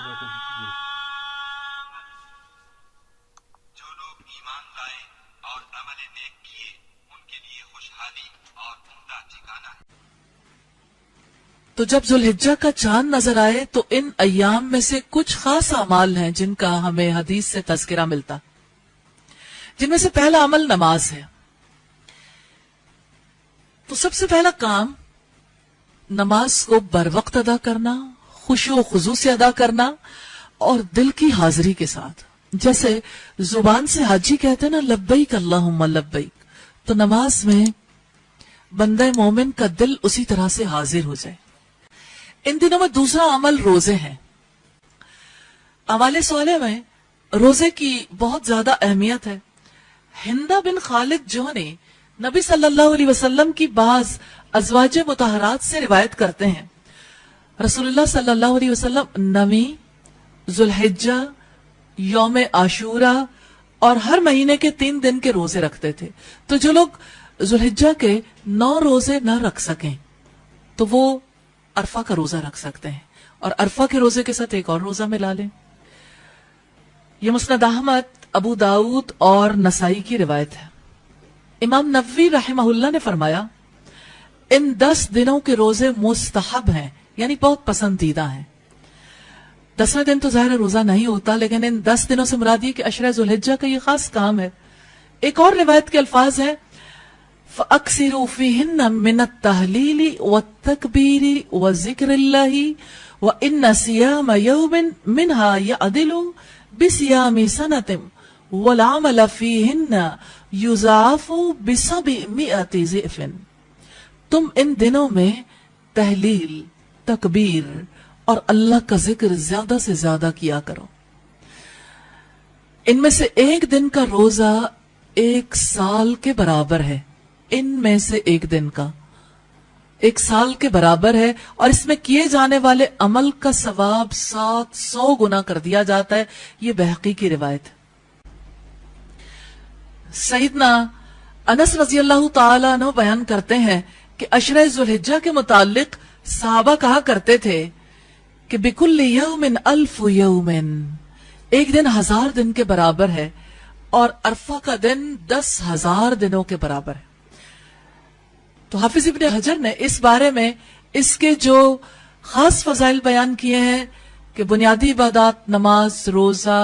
جو لوگ ایمان لائے اور عمل نیک کیے ان کے لیے خوشحالی اور عمدہ ٹھکانہ ہے۔ تو جب ذوالحجہ کا چاند نظر آئے تو ان ایام میں سے کچھ خاص اعمال ہیں جن کا ہمیں حدیث سے تذکرہ ملتا، جن میں سے پہلا عمل نماز ہے۔ تو سب سے پہلا کام نماز کو بر وقت ادا کرنا، خشوع و خضوع سے ادا کرنا اور دل کی حاضری کے ساتھ، جیسے زبان سے حاجی کہتے ہیں نا لبیک اللہم لبیک، تو نماز میں بندہ مومن کا دل اسی طرح سے حاضر ہو جائے۔ ان دنوں میں دوسرا عمل روزے ہیں۔ اعمال صالح میں روزے کی بہت زیادہ اہمیت ہے۔ ہندہ بن خالد جوہنی نبی صلی اللہ علیہ وسلم کی بعض ازواج مطہرات سے روایت کرتے ہیں، رسول اللہ صلی اللہ علیہ وسلم 9 ذوالحجہ، یوم عاشورہ اور ہر مہینے کے 3 دن کے روزے رکھتے تھے۔ تو جو لوگ ذوالحجہ کے 9 روزے نہ رکھ سکیں تو وہ عرفہ کا روزہ رکھ سکتے ہیں، اور عرفہ کے روزے کے ساتھ ایک اور روزہ ملا لیں۔ یہ مسند احمد، ابو داؤد اور نسائی کی روایت ہے۔ امام نووی رحمہ اللہ نے فرمایا ان 10 دنوں کے روزے مستحب ہیں، یعنی بہت پسندیدہ ہیں۔ 10ویں دن تو ظاہر روزہ نہیں ہوتا، لیکن ان 10 دنوں سے مراد یہ کہ عشرہ ذوالحجہ کا یہ خاص کام ہے۔ ایک اور روایت کے الفاظ ہیں فَأَكْثِرُوا فِيهِنَّ مِنَ التَّهْلِيلِ وَالتَّكْبِيرِ وَذِكْرِ اللَّهِ وَإِنَّ صِيَامَ يَوْمٍ مِنْهَا يَعْدِلُ بِصِيَامِ سَنَةٍ وَالْعَمَلَ فِيهِنَّ يُضَاعَفُ ب700 ضِعْفٍ۔ تم ان دنوں میں تحلیل، تکبیر اور اللہ کا ذکر زیادہ سے زیادہ کیا کرو۔ ان میں سے ایک دن کا روزہ 1 سال کے برابر ہے۔ ان میں سے ایک دن کا 1 سال کے برابر ہے، اور اس میں کیے جانے والے عمل کا ثواب 700 گنا کر دیا جاتا ہے۔ یہ بہقی کی روایت ہے۔ سیدنا انس رضی اللہ تعالیٰ عنہ بیان کرتے ہیں کہ عشرہ ذوالحجہ کے متعلق صحابہ کہا کرتے تھے کہ بِكُلِّ يَوْمٍ أَلْفُ يَوْمٍ، ایک دن 1000 دن کے برابر ہے، اور عرفہ کا دن 10,000 دنوں کے برابر ہے۔ تو حافظ ابن حجر نے اس بارے میں اس کے جو خاص فضائل بیان کیے ہیں کہ بنیادی عبادات، نماز، روزہ،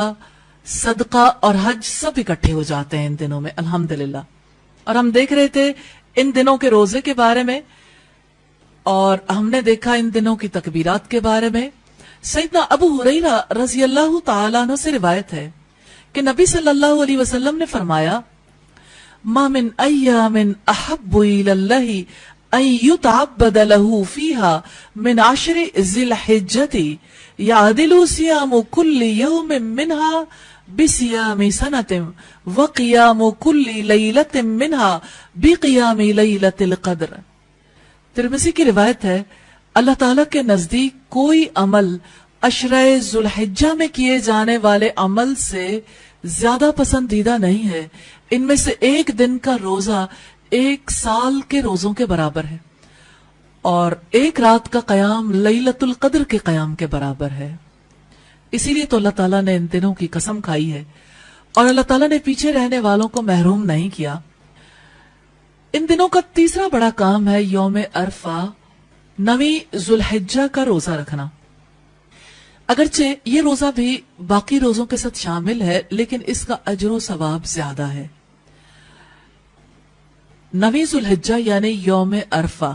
صدقہ اور حج سب اکٹھے ہو جاتے ہیں ان دنوں میں الحمدللہ۔ اور ہم دیکھ رہے تھے ان دنوں کے روزے کے بارے میں، اور ہم نے دیکھا ان دنوں کی تکبیرات کے بارے میں۔ سیدنا ابو ہریرہ رضی اللہ تعالیٰ عنہ سے روایت ہے کہ نبی صلی اللہ علیہ وسلم نے فرمایا ما من ایام احب الی اللہ ان یتعبد له فیہا من 10 ذی الحجۃ یعدل صیام کل یوم منہا بصیام سنۃ وقیام کل لیلۃ منہا بقیام لیلۃ القدر۔ ترمذی کی روایت ہے اللہ تعالیٰ کے نزدیک کوئی عمل عشرہ ذوالحجہ میں کیے جانے والے عمل سے زیادہ پسندیدہ نہیں ہے۔ ان میں سے ایک دن کا روزہ 1 سال کے روزوں کے برابر ہے، اور ایک رات کا قیام لیلۃ القدر کے قیام کے برابر ہے۔ اسی لیے تو اللہ تعالیٰ نے ان دنوں کی قسم کھائی ہے، اور اللہ تعالیٰ نے پیچھے رہنے والوں کو محروم نہیں کیا۔ ان دنوں کا تیسرا بڑا کام ہے یوم عرفہ، 9 ذوالحجہ کا روزہ رکھنا۔ اگرچہ یہ روزہ بھی باقی روزوں کے ساتھ شامل ہے، لیکن اس کا اجر و ثواب زیادہ ہے۔ 9 ذوالحجہ یعنی یوم عرفہ،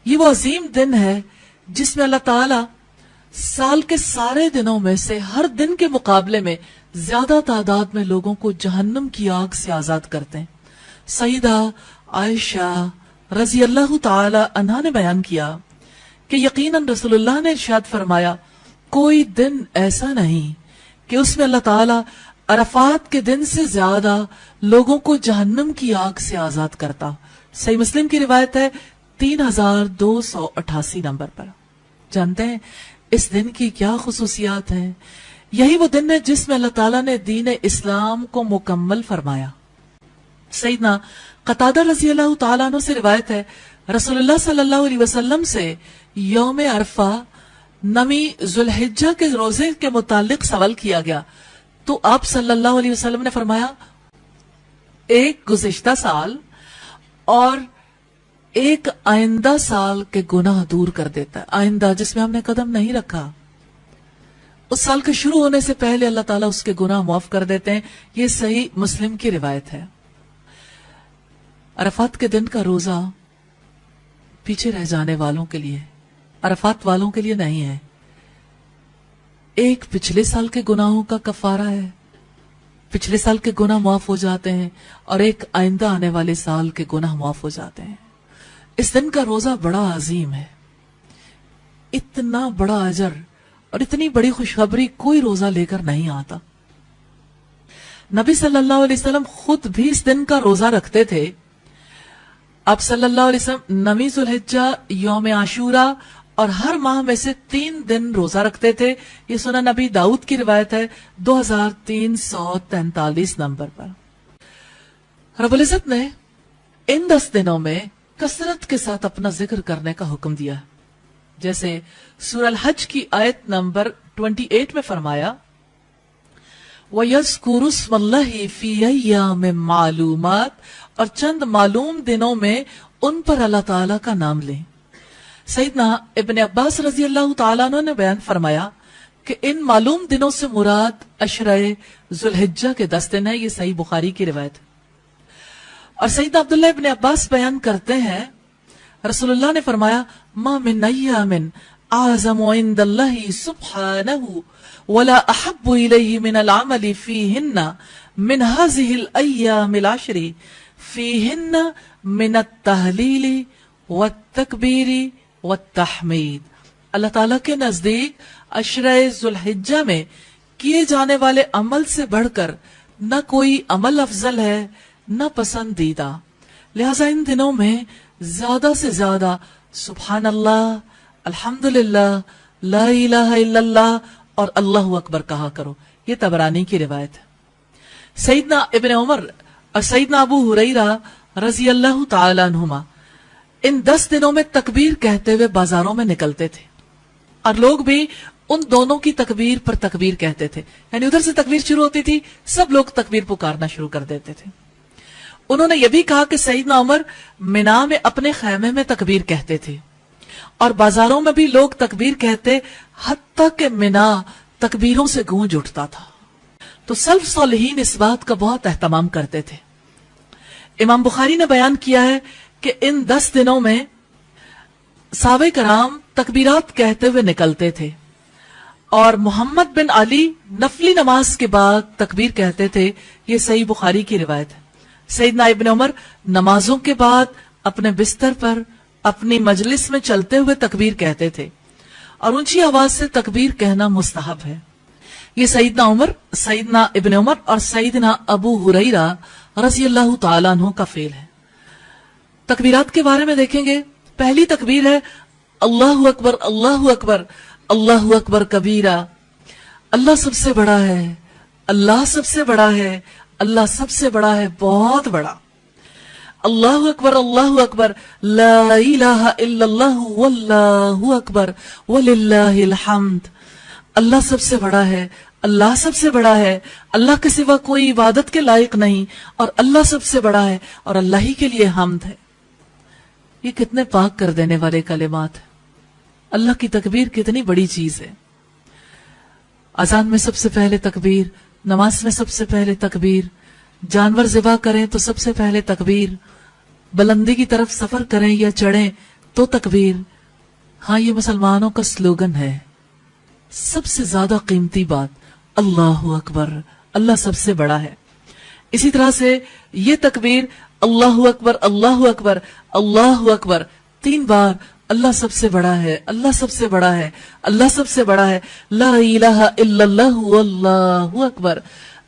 یہ وہ عظیم دن ہے جس میں اللہ تعالیٰ سال کے سارے دنوں میں سے ہر دن کے مقابلے میں زیادہ تعداد میں لوگوں کو جہنم کی آگ سے آزاد کرتے ہیں۔ سیدہ عائشہ رضی اللہ تعالی عنہا نے بیان کیا کہ یقیناً رسول اللہ نے ارشاد فرمایا کوئی دن ایسا نہیں کہ اس میں اللہ تعالیٰ عرفات کے دن سے زیادہ لوگوں کو جہنم کی آگ سے آزاد کرتا۔ صحیح مسلم کی روایت ہے 3288 نمبر پر۔ جانتے ہیں اس دن کی کیا خصوصیات ہیں؟ یہی وہ دن ہے جس میں اللہ تعالیٰ نے دین اسلام کو مکمل فرمایا۔ سیدنا قتادہ رضی اللہ تعالیٰ عنہ سے روایت ہے رسول اللہ صلی اللہ علیہ وسلم سے یوم عرفہ نمی ذوالحجہ کے روزے کے متعلق سوال کیا گیا تو آپ صلی اللہ علیہ وسلم نے فرمایا ایک گزشتہ سال اور ایک آئندہ سال کے گناہ دور کر دیتا ہے. آئندہ جس میں ہم نے قدم نہیں رکھا، اس سال کے شروع ہونے سے پہلے اللہ تعالیٰ اس کے گناہ معاف کر دیتے ہیں. یہ صحیح مسلم کی روایت ہے. عرفات کے دن کا روزہ پیچھے رہ جانے والوں کے لیے، عرفات والوں کے لیے نہیں ہے. ایک پچھلے سال کے گناہوں کا کفارہ ہے، پچھلے سال کے گناہ معاف ہو جاتے ہیں، اور ایک آئندہ آنے والے سال کے گناہ معاف ہو جاتے ہیں. اس دن کا روزہ بڑا عظیم ہے. اتنا بڑا اجر اور اتنی بڑی خوشخبری کوئی روزہ لے کر نہیں آتا. نبی صلی اللہ علیہ وسلم خود بھی اس دن کا روزہ رکھتے تھے. آپ صلی اللہ علیہ وسلم نویں ذوالحجہ، یوم عاشورہ اور ہر ماہ میں سے 3 دن روزہ رکھتے تھے. یہ سنن نبی داؤد کی روایت ہے 2343 نمبر پر. رب العزت نے ان 10 دنوں میں کثرت کے ساتھ اپنا ذکر کرنے کا حکم دیا، جیسے سورہ الحج کی آیت نمبر 28 میں فرمایا وَيَذْكُرُ اسْمَ اللَّهِ فِي أَيَّامٍ مَّعْلُومَاتٍ، اور چند معلوم دنوں میں ان پر اللہ تعالیٰ کا نام لیں. سیدنا ابن عباس رضی اللہ تعالیٰ عنہ نے بیان فرمایا کہ ان معلوم دنوں سے مراد عشرہ ذوالحجہ کے 10 دن ہے. یہ صحیح بخاری کی روایت ہے. اور سیدنا عبداللہ ابن عباس بیان کرتے ہیں رسول اللہ نے فرمایا ما من ایام اعظم عند اللہ سبحانہ ولا احب الیہ من العمل فیہن من هذه الایام العشر فیہن من التہلیل والتکبیر والتحمید. اللہ تعالیٰ کے نزدیک عشرہ ذوالحجہ میں کیے جانے والے عمل سے بڑھ کر نہ کوئی عمل افضل ہے نہ پسندیدہ. لہذا ان دنوں میں زیادہ سے زیادہ سبحان اللہ، الحمدللہ، لا الہ الا اللہ اور اللہ اکبر کہا کرو. یہ طبرانی کی روایت ہے. سیدنا ابن عمر اور سیدنا ابو ہریرہ رضی اللہ تعالی عنہما ان 10 دنوں میں تکبیر کہتے ہوئے بازاروں میں نکلتے تھے، اور لوگ بھی ان دونوں کی تکبیر پر تکبیر کہتے تھے. یعنی ادھر سے تکبیر شروع ہوتی تھی، سب لوگ تکبیر پکارنا شروع کر دیتے تھے. انہوں نے یہ بھی کہا کہ سیدنا عمر منا میں اپنے خیمے میں تکبیر کہتے تھے، اور بازاروں میں بھی لوگ تکبیر کہتے، حتیٰ کہ منا تکبیروں سے گونج اٹھتا تھا. تو سلف صالحین اس بات کا بہت اہتمام کرتے تھے. امام بخاری نے بیان کیا ہے کہ ان 10 دنوں میں صحابہ کرام تکبیرات کہتے ہوئے نکلتے تھے، اور محمد بن علی نفلی نماز کے بعد تکبیر کہتے تھے. یہ صحیح بخاری کی روایت ہے. سیدنا ابن عمر نمازوں کے بعد اپنے بستر پر اپنی مجلس میں چلتے ہوئے تکبیر کہتے تھے، اور اونچی آواز سے تکبیر کہنا مستحب ہے. یہ سیدنا عمر، سیدنا ابن عمر اور سیدنا ابو ہریرہ رضی اللہ تعالیٰ عنہ کا فعل ہے. تکبیرات کے بارے میں دیکھیں گے. پہلی تکبیر ہے اللہ اکبر اللہ اکبر اللہ اکبر کبیرہ. اللہ سب سے بڑا ہے، اللہ سب سے بڑا ہے، اللہ سب سے بڑا ہے، بہت بڑا. اللہ اکبر لا الہ الا اللہ واللہ اکبر وللہ الحمد. اللہ سب سے بڑا ہے، اللہ سب سے بڑا ہے، اللہ کے سوا کوئی عبادت کے لائق نہیں، اور اللہ سب سے بڑا ہے، اور اللہ ہی کے لیے حمد ہے. یہ کتنے پاک کر دینے والے کلمات ہیں. اللہ کی تکبیر کتنی بڑی چیز ہے. اذان میں سب سے پہلے تکبیر، نماز میں سب سے پہلے تکبیر، جانور ذبح کریں تو سب سے پہلے تکبیر، بلندی کی طرف سفر کریں یا چڑھیں تو تکبیر. ہاں، یہ مسلمانوں کا سلوگن ہے. سب سے زیادہ قیمتی بات اللہ اکبر، اللہ سب سے بڑا ہے. اسی طرح سے یہ تکبیر اللہ اکبر اللہ اکبر اللہ اکبر 3 بار، اللہ سب سے بڑا ہے، اللہ سب سے بڑا ہے، اللہ سب سے بڑا ہے، لا الہ الا اللہ واللہ اکبر.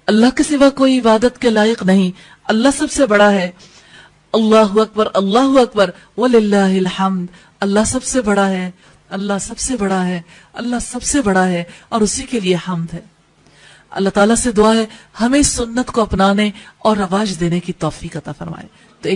اللہ کے سوا کوئی عبادت کے لائق نہیں، اللہ سب سے بڑا ہے، اللہ اکبر وللہ الحمد. اللہ سب سے بڑا ہے، اللہ سب سے بڑا ہے، اللہ سب سے بڑا ہے، اور اسی کے لیے حمد ہے. اللہ تعالیٰ سے دعا ہے ہمیں اس سنت کو اپنانے اور رواج دینے کی توفیق عطا فرمائے. تو